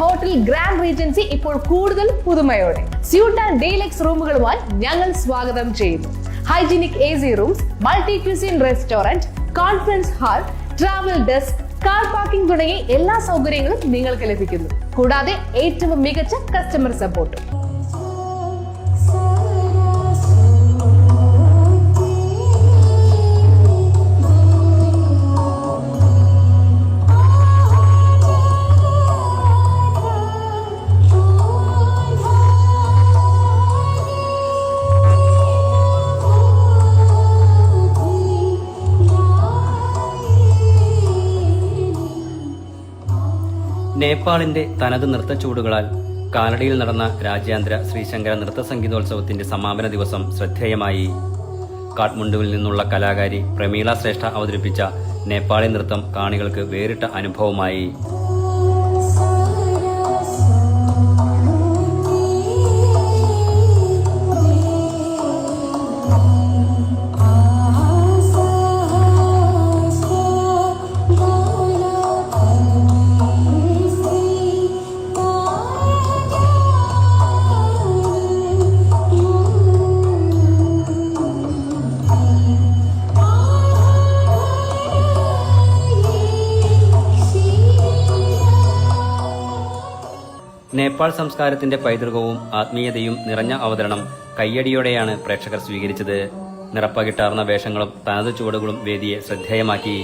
Hotel grand Regency ഇപ്പോൾ കൂടുതൽ പുതുമയോടെ suit and deluxe റൂമുകളുമായി ഞങ്ങൾ സ്വാഗതം ചെയ്യുന്നു. Hygienic AC rooms, multi cuisine restaurant, conference hall, travel desk, car parking തുടങ്ങി എല്ലാ സൗകര്യങ്ങളും നിങ്ങൾക്ക് ലഭിക്കുന്നു. കൂടാതെ ഏറ്റവും മികച്ച കസ്റ്റമർ സപ്പോർട്ടും. നേപ്പാളിന്റെ തനത് നൃത്തച്ചൂടുകളാൽ കാലടിയിൽ നടന്ന രാജ്യാന്തര ശ്രീശങ്കര നൃത്ത സംഗീതോത്സവത്തിന്റെ സമാപന ദിവസം ശ്രദ്ധേയമായി. കാഠ്മണ്ഡുവിൽ നിന്നുള്ള കലാകാരി പ്രമീള ശ്രേഷ്ഠ അവതരിപ്പിച്ച നേപ്പാളി നൃത്തം കാണികൾക്ക് വേറിട്ട അനുഭവമായി. നേപ്പാൾ സംസ്കാരത്തിന്റെ പൈതൃകവും ആത്മീയതയും നിറഞ്ഞ അവതരണം കയ്യടിയോടെയാണ് പ്രേക്ഷകർ സ്വീകരിച്ചത്. നിറപ്പകിട്ടാർന്ന വേഷങ്ങളും തനത് ചുവടുകളും വേദിയെ ശ്രദ്ധേയമാക്കി.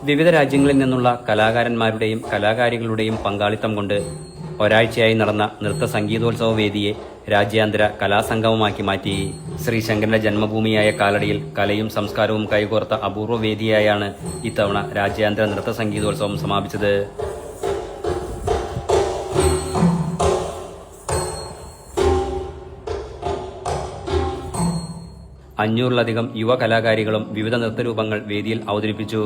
വിവിധ രാജ്യങ്ങളിൽ നിന്നുള്ള കലാകാരന്മാരുടെയും കലാകാരികളുടെയും പങ്കാളിത്തം കൊണ്ട് ഒരാഴ്ചയായി നടന്ന നൃത്ത സംഗീതോത്സവ വേദിയെ രാജ്യാന്തര കലാസംഗമമാക്കി മാറ്റി. ശ്രീശങ്കരന്റെ ജന്മഭൂമിയായ കാലടിയിൽ കലയും സംസ്കാരവും കൈകോർത്ത അപൂർവ വേദിയായാണ് ഇത്തവണ രാജ്യാന്തര നൃത്ത സംഗീതോത്സവം സമാപിച്ചത്. 500-ലധികം യുവ കലാകാരികളും വിവിധ നൃത്തരൂപങ്ങൾ വേദിയിൽ അവതരിപ്പിച്ചു.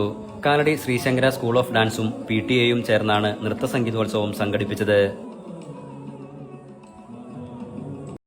കാലടി ശ്രീശങ്കര സ്കൂൾ ഓഫ് ഡാൻസും PTA യും ചേർന്നാണ് നൃത്ത സംഗീതോത്സവം സംഘടിപ്പിച്ചത്.